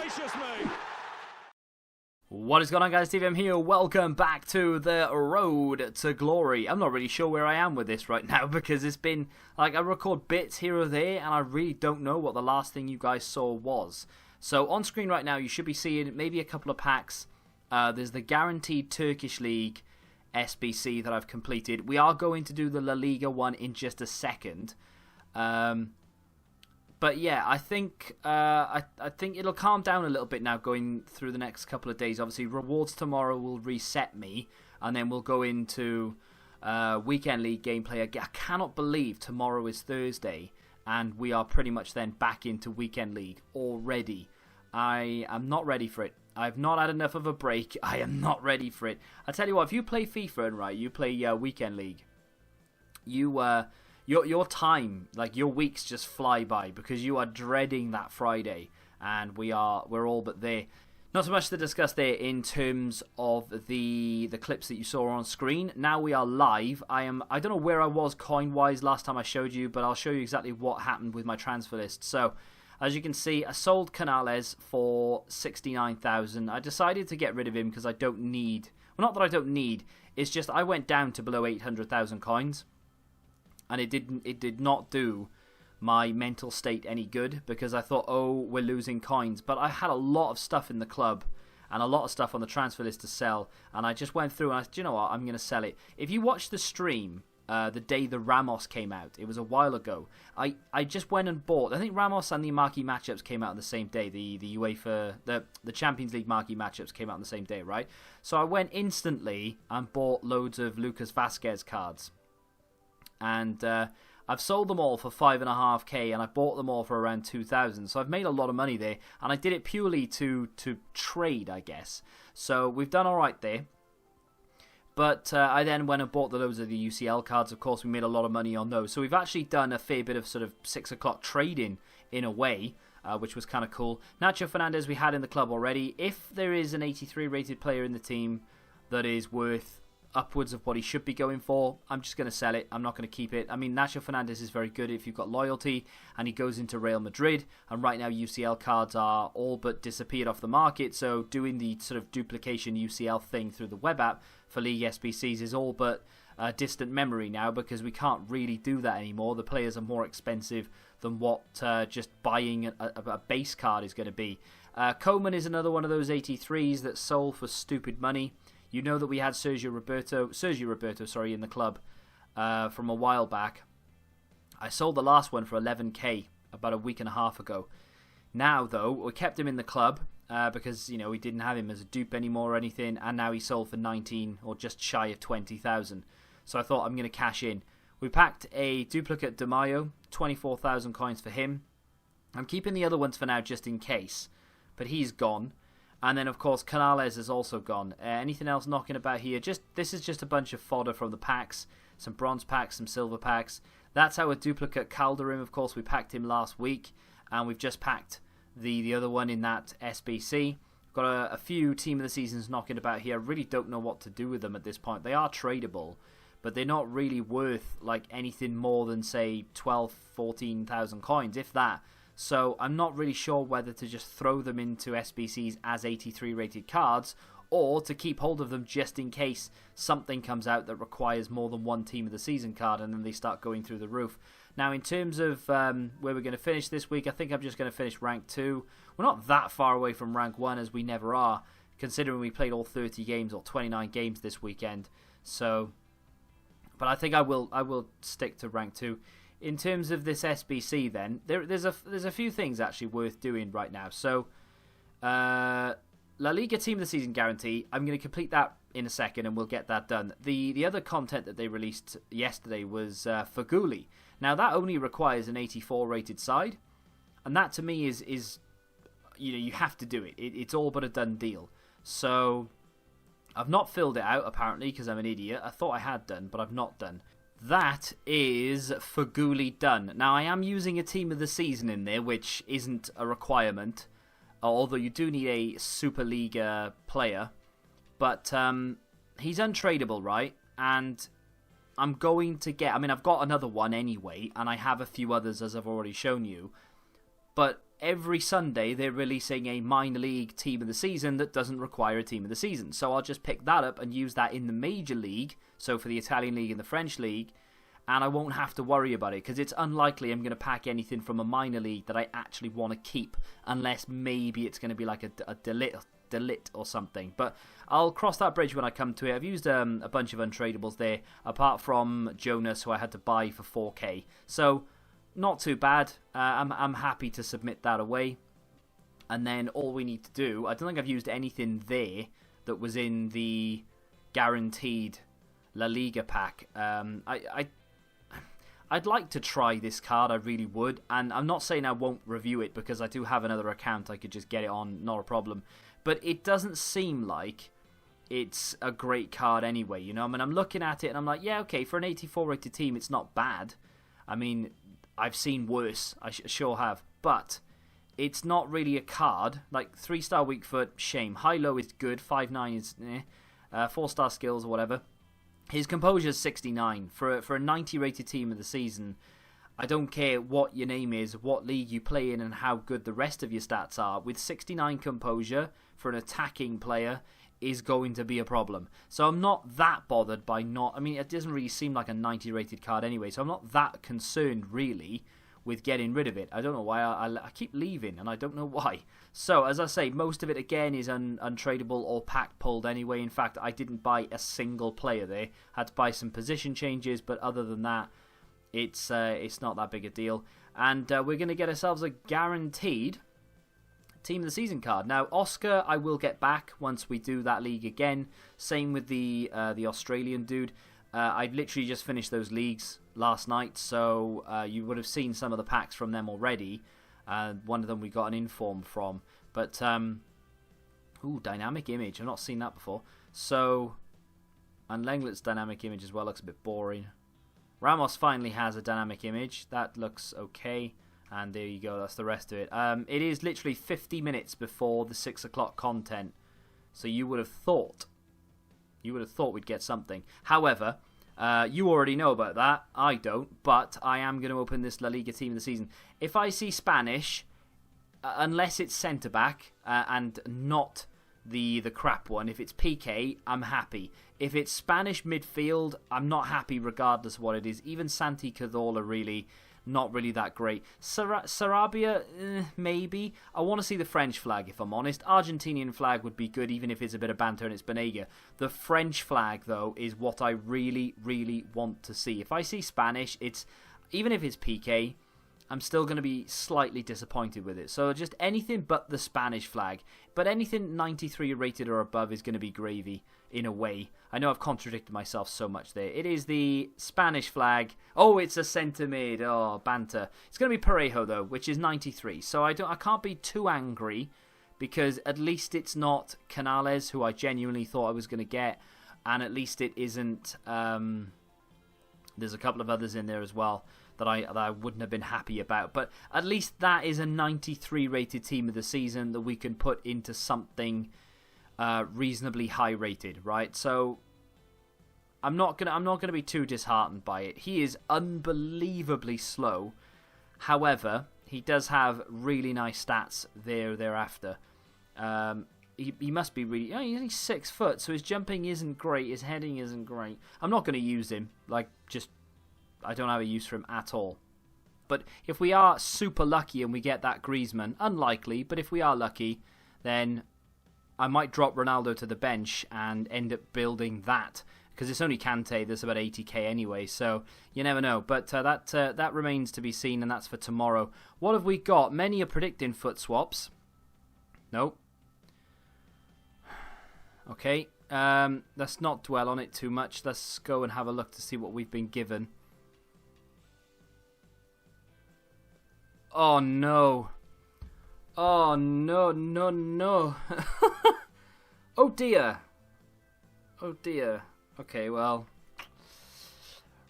Gracious me! What is going on, guys? TVM here. Welcome back to the road to glory. I'm not really sure where I am with this right now because it's been like I record bits here or there and I really don't know what the last thing you guys saw was. So on screen right now you should be seeing maybe a couple of packs. There's the Guaranteed Turkish League SBC that I've completed. We are going to do the La Liga one in just a second. But yeah, I think it'll calm down a little bit now going through the next couple of days. Obviously, rewards tomorrow will reset me, and then we'll go into Weekend League gameplay. I cannot believe tomorrow is Thursday, and we are pretty much then back into Weekend League already. I am not ready for it. I've not had enough of a break. I am not ready for it. I tell you what, if you play FIFA and you play Weekend League, your time, like your weeks just fly by because you are dreading that Friday, and we're all but there. Not so much to discuss there in terms of the clips that you saw on screen. Now we are live. I don't know where I was coin wise last time I showed you, but I'll show you exactly what happened with my transfer list. So as you can see, I sold Canales for 69,000. I decided to get rid of him because I don't need, well, not that I don't need, it's just I went down to below 800,000 coins. And it did not do my mental state any good because I thought, oh, we're losing coins. But I had a lot of stuff in the club and a lot of stuff on the transfer list to sell. And I just went through and do you know what? I'm going to sell it. If you watch the stream the day the Ramos came out, it was a while ago. I just went and bought. I think Ramos and the marquee matchups came out on the same day. The UEFA, the Champions League marquee matchups came out on the same day, right? So I went instantly and bought loads of Lucas Vazquez cards. And I've sold them all for 5.5k, and I bought them all for around 2,000. So I've made a lot of money there, and I did it purely to trade, I guess. So we've done all right there. But I then went and bought the loads of the UCL cards. Of course, we made a lot of money on those. So we've actually done a fair bit of sort of 6 o'clock trading in a way, which was kind of cool. Nacho Fernandez we had in the club already. If there is an 83 rated player in the team that is worth upwards of what he should be going for, I'm just going to sell it. I'm not going to keep it. I mean, Nacho Fernandez is very good if you've got loyalty, and he goes into Real Madrid, and right now UCL cards are all but disappeared off the market, so doing the sort of duplication UCL thing through the web app for League SBCs is all but distant memory now because we can't really do that anymore. The players are more expensive than what just buying a base card is going to be. Coman is another one of those 83s that sold for stupid money. You know that we had Sergio Roberto, in the club from a while back. I sold the last one for 11k about a week and a half ago. Now, though, we kept him in the club because, you know, we didn't have him as a dupe anymore or anything, and now he sold for 19 or just shy of 20,000. So I thought I'm going to cash in. We packed a duplicate Di Maio, 24,000 coins for him. I'm keeping the other ones for now just in case, but he's gone. And then, of course, Canales is also gone. Anything else knocking about here? This is just a bunch of fodder from the packs. Some bronze packs, some silver packs. That's our duplicate Calderim. Of course, we packed him last week. And we've just packed the other one in that SBC. Got a few Team of the Seasons knocking about here. I really don't know what to do with them at this point. They are tradable, but they're not really worth like anything more than, say, 12,000, 14,000 coins, if that. So I'm not really sure whether to just throw them into SBCs as 83 rated cards or to keep hold of them just in case something comes out that requires more than one Team of the Season card and then they start going through the roof. Now, in terms of where we're going to finish this week, I think I'm just going to finish rank 2. We're not that far away from rank 1 as we never are, considering we played all 30 games or 29 games this weekend. So, but I think I will stick to rank 2. In terms of this SBC then, there's a few things actually worth doing right now. So, La Liga Team of the Season guarantee, I'm going to complete that in a second and we'll get that done. The other content that they released yesterday was Faguli. Now that only requires an 84 rated side, and that to me is you know, you have to do it. It's all but a done deal. So, I've not filled it out apparently because I'm an idiot. I thought I had done, but I've not done. That is Faguli done. Now, I am using a Team of the Season in there, which isn't a requirement, although you do need a Superliga player. But he's untradeable, right? And I'm going to get... I mean, I've got another one anyway, and I have a few others, as I've already shown you. But every Sunday they're releasing a minor league team of the season that doesn't require a team of the season. So I'll just pick that up and use that in the major league, so for the Italian league and the French league, and I won't have to worry about it, because it's unlikely I'm going to pack anything from a minor league that I actually want to keep, unless maybe it's going to be like a Delit or something. But I'll cross that bridge when I come to it. I've used a bunch of untradables there, apart from Jonas, who I had to buy for 4k. So not too bad. I'm happy to submit that away. And then all we need to do, I don't think I've used anything there that was in the guaranteed La Liga pack. I'd like to try this card, I really would, and I'm not saying I won't review it, because I do have another account I could just get it on, not a problem, but it doesn't seem like it's a great card anyway, you know. I mean, I'm looking at it and I'm like, yeah, okay, for an 84 rated team it's not bad. I mean, I've seen worse, I sure have, but it's not really a card. Like 3-star weak foot, shame. High-low is good, 5-9 is 4-star skills or whatever. His composure is 69. For a 90 rated team of the season, I don't care what your name is, what league you play in, and how good the rest of your stats are. With 69 composure for an attacking player is going to be a problem. So I'm not that bothered by not... I mean, it doesn't really seem like a 90 rated card anyway, so I'm not that concerned really with getting rid of it. I don't know why I keep leaving, and I don't know why. So, as I say, most of it again is untradable or pack pulled anyway. In fact, I didn't buy a single player there. Had to buy some position changes, but other than that, it's not that big a deal. And we're going to get ourselves a guaranteed Team of the Season card. Now, Oscar, I will get back once we do that league again. Same with the Australian dude. I've literally just finished those leagues last night, so you would have seen some of the packs from them already. One of them we got an inform from. But, ooh, dynamic image. I've not seen that before. So, and Lenglet's dynamic image as well looks a bit boring. Ramos finally has a dynamic image. That looks okay. And there you go, that's the rest of it. It is literally 50 minutes before the 6 o'clock content. So you would have thought we'd get something. However, you already know about that. I don't, but I am going to open this La Liga team of the season. If I see Spanish, unless it's centre-back and not the crap one, if it's PK, I'm happy. If it's Spanish midfield, I'm not happy regardless of what it is. Even Santi Cazorla, really, not really that great. Sarabia, maybe. I want to see the French flag, if I'm honest. Argentinian flag would be good, even if it's a bit of banter and it's Banega. The French flag, though, is what I really, really want to see. If I see Spanish, even if it's PK, I'm still going to be slightly disappointed with it. So just anything but the Spanish flag. But anything 93 rated or above is going to be gravy, in a way. I know I've contradicted myself so much there. It is the Spanish flag. Oh, it's a centre mid. Oh, banter. It's going to be Parejo, though, which is 93. So I can't be too angry, because at least it's not Canales, who I genuinely thought I was going to get. And at least it isn't... there's a couple of others in there as well that I wouldn't have been happy about. But at least that is a 93 rated team of the season that we can put into something reasonably high rated, right? So I'm not gonna be too disheartened by it. He is unbelievably slow. However, he does have really nice stats thereafter. He must be really... Oh, he's only 6 foot, so his jumping isn't great, his heading isn't great. I'm not going to use him. I don't have a use for him at all. But if we are super lucky and we get that Griezmann, unlikely, but if we are lucky, then I might drop Ronaldo to the bench and end up building that. Because it's only Kante, there's about 80k anyway, so you never know. But that remains to be seen, and that's for tomorrow. What have we got? Many are predicting foot swaps. Nope. Okay, let's not dwell on it too much. Let's go and have a look to see what we've been given. Oh no. Oh no, no, no. Oh dear. Oh dear. Okay, well.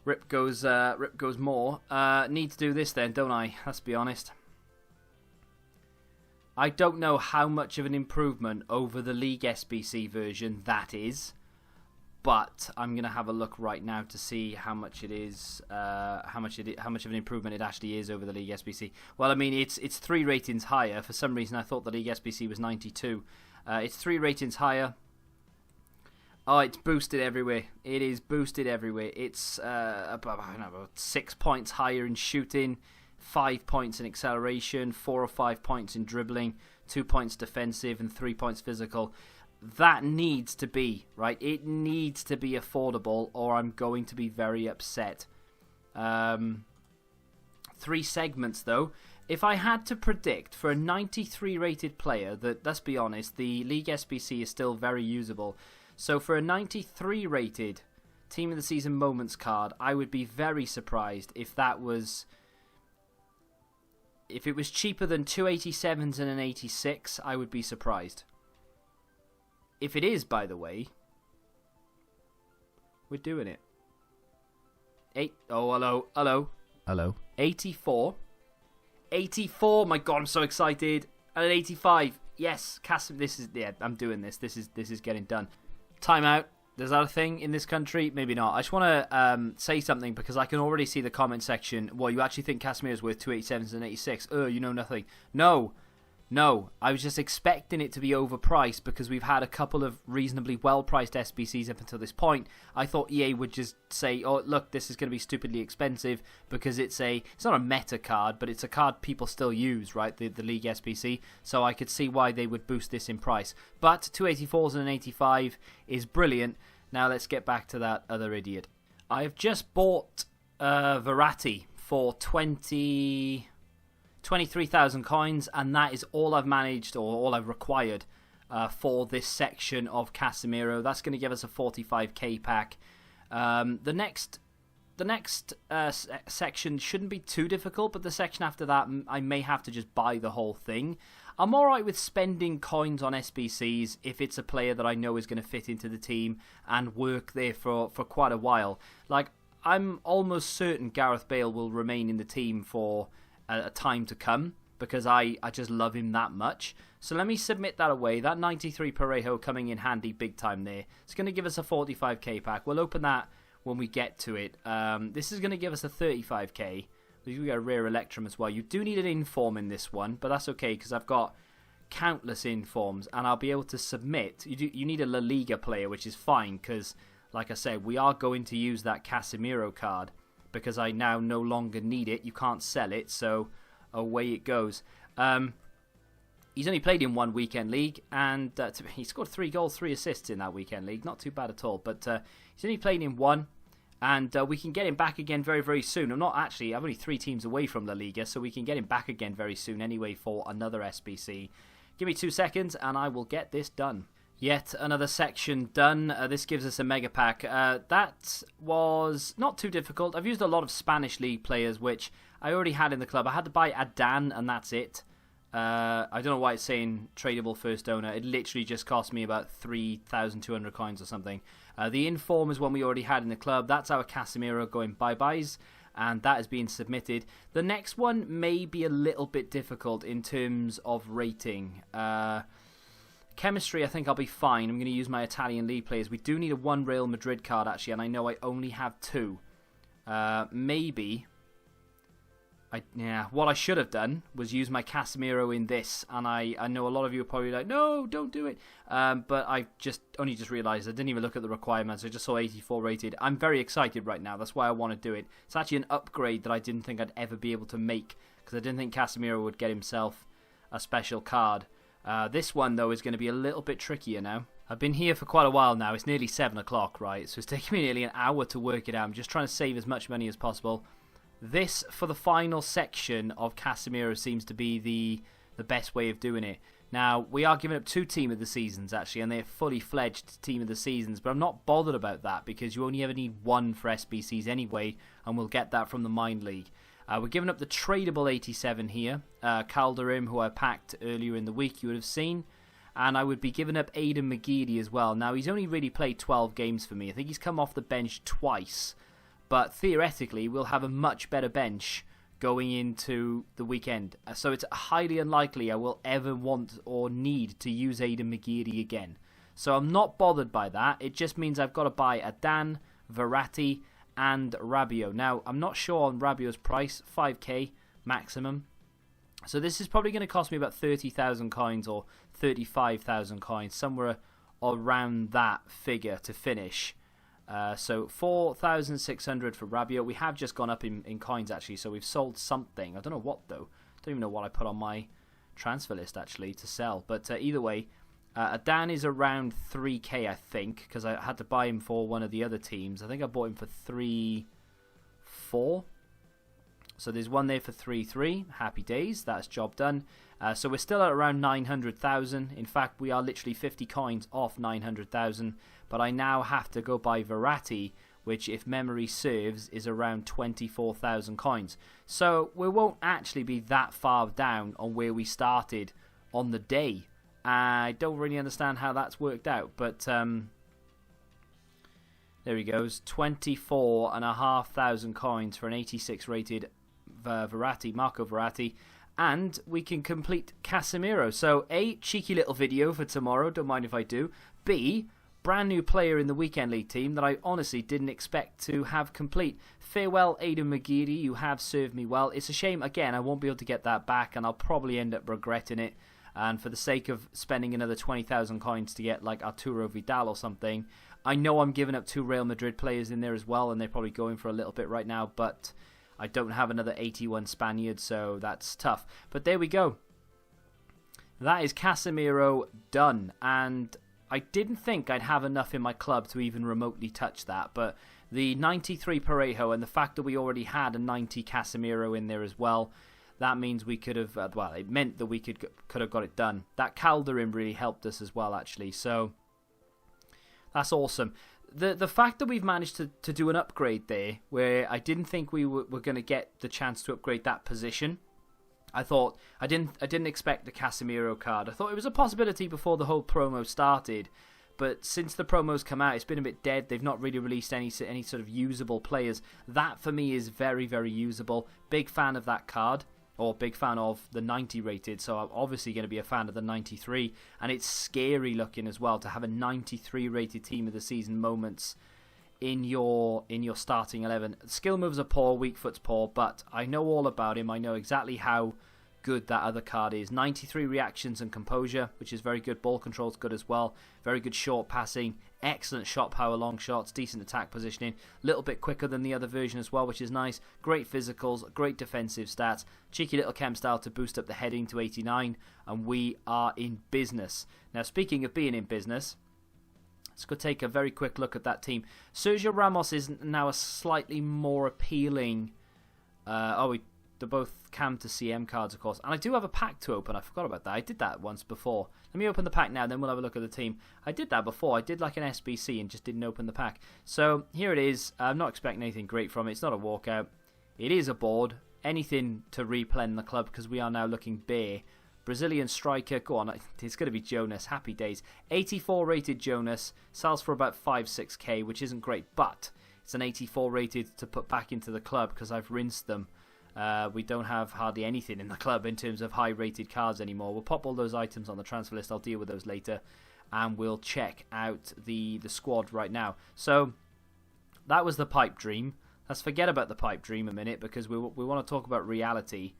Rip goes more. Need to do this then, don't I? Let's be honest. I don't know how much of an improvement over the League SBC version that is. but I'm gonna have a look right now to see how much it is, how much of an improvement it actually is over the League SBC. Well, I mean, it's 3 ratings higher. For some reason, I thought the League SBC was 92. It's 3 ratings higher. Oh, it's boosted everywhere. It is boosted everywhere. It's about 6 points higher in shooting, 5 points in acceleration, 4 or 5 points in dribbling, 2 points defensive, and 3 points physical. That needs to be, right? It needs to be affordable, or I'm going to be very upset. 3 segments, though. If I had to predict for a 93 rated player, that, let's be honest, the League SBC is still very usable. So for a 93 rated Team of the Season Moments card, I would be very surprised if that was... If it was cheaper than 287s and an 86, I would be surprised. If it is, by the way, we're doing it. Hello. 84. 84, my god, I'm so excited. And an 85. Yes, I'm doing this. This is getting done. Timeout. Is that a thing in this country? Maybe not. I just want to say something because I can already see the comment section. Well, you actually think Casemiro's worth 287s and 86? You know nothing. No, I was just expecting it to be overpriced because we've had a couple of reasonably well-priced SBCs up until this point. I thought EA would just say, oh, look, this is going to be stupidly expensive because it's not a meta card, but it's a card people still use, right, the League SBC, so I could see why they would boost this in price. But 284s and an 85 is brilliant. Now let's get back to that other idiot. I've just bought Verratti for 23,000 coins, and that is all I've managed, or all I've required for this section of Casemiro. That's going to give us a 45k pack. The next section shouldn't be too difficult, but the section after that, I may have to just buy the whole thing. I'm alright with spending coins on SBCs if it's a player that I know is going to fit into the team and work there for quite a while. Like, I'm almost certain Gareth Bale will remain in the team for a time to come because I just love him that much. So let me submit that away. That 93 Parejo coming in handy big time there. It's going to give us a 45k pack. We'll open that when we get to it. This is going to give us a 35k. We got a rare Electrum as well. You do need an inform in this one, but that's okay because I've got countless informs and I'll be able to submit. You need a La Liga player, which is fine because, like I said, we are going to use that Casemiro card because I now no longer need it. You can't sell it, so away it goes. He's only played in 1 weekend league, and he scored 3 goals, 3 assists in that weekend league. Not too bad at all, but he's only played in 1, and we can get him back again very, very soon. I'm only 3 teams away from La Liga, so we can get him back again very soon anyway for another SBC. Give me 2 seconds, and I will get this done. Yet another section done. This gives us a mega pack. That was not too difficult. I've used a lot of Spanish league players, which I already had in the club. I had to buy Adan, and that's it. I don't know why it's saying tradable first owner. It literally just cost me about 3,200 coins or something. The inform is one we already had in the club. That's our Casemiro going bye-byes, and that is being submitted. The next one may be a little bit difficult in terms of rating. Chemistry, I think I'll be fine. I'm going to use my Italian league players. We do need a 1 Real Madrid card, actually, and I know I only have 2. Maybe... what I should have done was use my Casemiro in this, and I know a lot of you are probably like, no, don't do it. But I only just realised I didn't even look at the requirements. I just saw 84 rated. I'm very excited right now. That's why I want to do it. It's actually an upgrade that I didn't think I'd ever be able to make because I didn't think Casemiro would get himself a special card. This one, though, is going to be a little bit trickier now. I've been here for quite a while now. It's nearly 7 o'clock, right? So it's taking me nearly an hour to work it out. I'm just trying to save as much money as possible. This, for the final section of Casemiro, seems to be the best way of doing it. Now, we are giving up 2 Team of the Seasons, actually, and they're fully fledged Team of the Seasons, but I'm not bothered about that because you only ever need 1 for SBCs anyway, and we'll get that from the Mind League. We're giving up the tradable 87 here, Calderim, who I packed earlier in the week, you would have seen, and I would be giving up Aidan McGeady as well. Now, he's only really played 12 games for me. I think he's come off the bench twice, but theoretically, we'll have a much better bench going into the weekend. So it's highly unlikely I will ever want or need to use Aidan McGeady again. So I'm not bothered by that. It just means I've got to buy a Dan, Verratti, and Rabiot. Now, I'm not sure on Rabiot's price, 5k maximum. So this is probably going to cost me about 30,000 coins or 35,000 coins, somewhere around that figure to finish. So 4,600 for Rabiot. We have just gone up in coins, actually, so we've sold something. I don't know what, though. I don't even know what I put on my transfer list, actually, to sell. But either way, Dan is around 3k, I think, because I had to buy him for one of the other teams. I think I bought him for 3-4. So there's one there for 3-3. Happy days. That's job done. So we're still at around 900,000. In fact, we are literally 50 coins off 900,000. But I now have to go buy Verratti, which, if memory serves, is around 24,000 coins. So we won't actually be that far down on where we started on the day. I don't really understand how that's worked out, but there he goes. 24,500 coins for an 86 rated Verratti, Marco Verratti. And we can complete Casemiro. So A, cheeky little video for tomorrow, don't mind if I do. B, brand new player in the Weekend League team that I honestly didn't expect to have complete. Farewell, Aidan McGeady, you have served me well. It's a shame, again, I won't be able to get that back, and I'll probably end up regretting it. And for the sake of spending another 20,000 coins to get like Arturo Vidal or something, I know I'm giving up 2 Real Madrid players in there as well, and they're probably going for a little bit right now, but I don't have another 81 Spaniard, so that's tough. But there we go. That is Casemiro done, and I didn't think I'd have enough in my club to even remotely touch that, but the 93 Parejo and the fact that we already had a 90 Casemiro in there as well, that means we could have, well, it meant that we could have got it done. That Calderin really helped us as well, actually, so that's awesome. The fact that we've managed to do an upgrade there, where I didn't think we were going to get the chance to upgrade that position. I didn't expect the Casemiro card. I thought it was a possibility before the whole promo started, but since the promos come out, it's been a bit dead. They've not really released any sort of usable players. That for me is very, very usable. Big fan of that card, or big fan of the 90 rated, so I'm obviously going to be a fan of the 93, and it's scary looking as well to have a 93 rated team of the season moments in your starting 11. Skill moves are poor, weak foot's poor, but I know all about him. I know exactly how good that other card is. 93 reactions and composure, which is very good. Ball control's good as well. Very good short passing, excellent shot power, long shots, decent attack positioning, a little bit quicker than the other version as well, which is nice. Great physicals, great defensive stats, cheeky little chem style to boost up the heading to 89, and we are in business. Now, speaking of being in business, let's go take a very quick look at that team. Sergio Ramos is now a slightly more appealing... they're both Cam to CM cards, of course. And I do have a pack to open. I forgot about that. I did that once before. Let me open the pack now, then we'll have a look at the team. I did that before. I did like an SBC and just didn't open the pack. So here it is. I'm not expecting anything great from it. It's not a walkout. It is a board. Anything to replenish the club because we are now looking bare. Brazilian striker. Go on. It's going to be Jonas. Happy days. 84 rated Jonas. Sells for about 5-6k, which isn't great. But it's an 84 rated to put back into the club because I've rinsed them. We don't have hardly anything in the club in terms of high-rated cards anymore. We'll pop all those items on the transfer list. I'll deal with those later. And we'll check out the squad right now. So, that was the pipe dream. Let's forget about the pipe dream a minute because we want to talk about reality.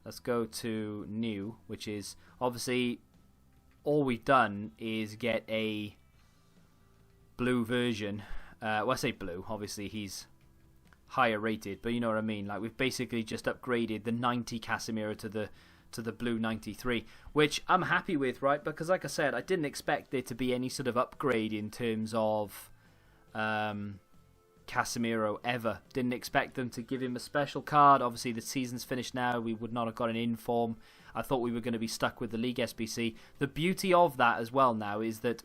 Let's go to new, which is obviously all we've done is get a blue version. Well, I say blue. Obviously, he's higher rated, but you know what I mean. Like, we've basically just upgraded the 90 Casemiro to the blue 93, which I'm happy with, right? Because like I said, I didn't expect there to be any sort of upgrade in terms of Casemiro ever. Didn't expect them to give him a special card. Obviously, the season's finished now. We would not have got an inform. I thought we were going to be stuck with the League SBC. The beauty of that as well now is that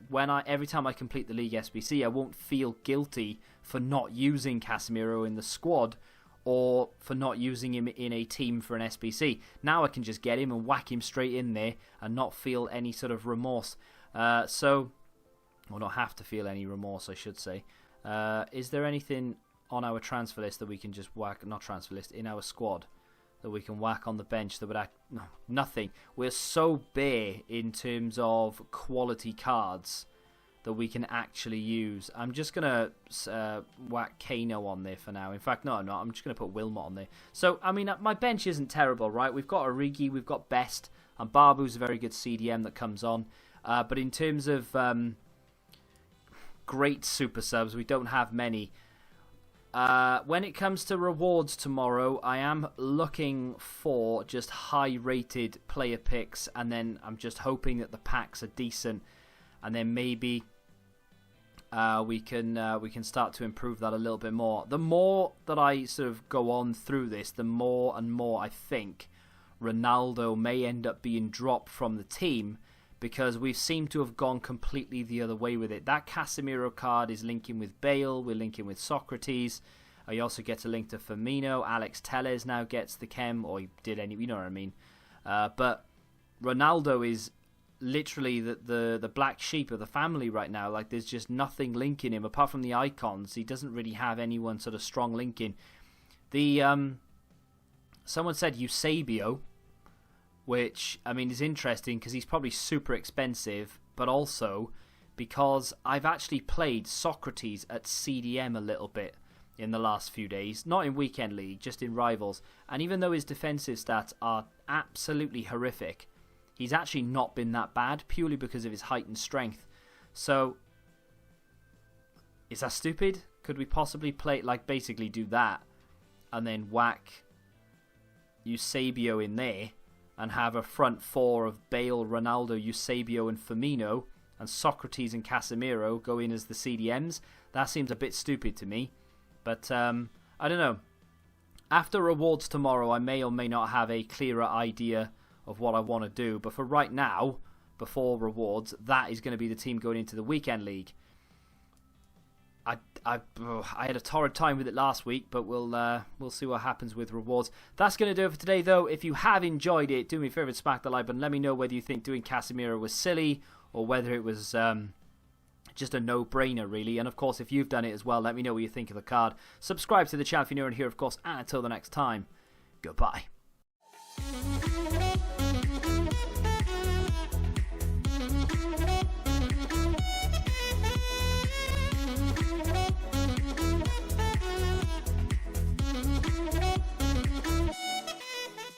every time I complete the League SBC, I won't feel guilty for not using Casemiro in the squad or for not using him in a team for an SBC. Now I can just get him and whack him straight in there and not feel any sort of remorse. Or not have to feel any remorse, I should say. Is there anything on our transfer list that we can just whack, not transfer list, in our squad that we can whack on the bench that would act? No, nothing. We're so bare in terms of quality cards that we can actually use. I'm just going to whack Kano on there for now. In fact, no, I'm not. I'm just going to put Wilmot on there. So, I mean, my bench isn't terrible, right? We've got Origi, we've got Best, and Barbu's a very good CDM that comes on. But in terms of great super subs, we don't have many. When it comes to rewards tomorrow, I am looking for just high-rated player picks, and then I'm just hoping that the packs are decent, and then maybe we can start to improve that a little bit more. The more that I sort of go on through this, the more and more I think Ronaldo may end up being dropped from the team, because we've seemed to have gone completely the other way with it. That Casemiro card is linking with Bale, we're linking with Socrates. You also get a link to Firmino. Alex Telles now gets the chem, or he did any, you know what I mean. But Ronaldo is literally the black sheep of the family right now. Like, there's just nothing linking him apart from the icons. He doesn't really have anyone sort of strong linking. Someone said Eusebio, which, I mean, is interesting because he's probably super expensive, but also because I've actually played Socrates at CDM a little bit in the last few days. Not in Weekend League, just in Rivals. And even though his defensive stats are absolutely horrific, he's actually not been that bad, purely because of his height and strength. So, is that stupid? Could we possibly play, like, basically do that, and then whack Eusebio in there, and have a front four of Bale, Ronaldo, Eusebio and Firmino, and Socrates and Casemiro go in as the CDMs? That seems a bit stupid to me. But, I don't know. After rewards tomorrow, I may or may not have a clearer idea of what I want to do. But for right now, before rewards, that is going to be the team going into the Weekend League. I had a torrid time with it last week, but we'll see what happens with rewards. That's going to do it for today, though. If you have enjoyed it, do me a favour and smack the like button. Let me know whether you think doing Casemiro was silly, or whether it was just a no-brainer, really. And, of course, if you've done it as well, let me know what you think of the card. Subscribe to the channel if you're new in here, of course. And until the next time, goodbye.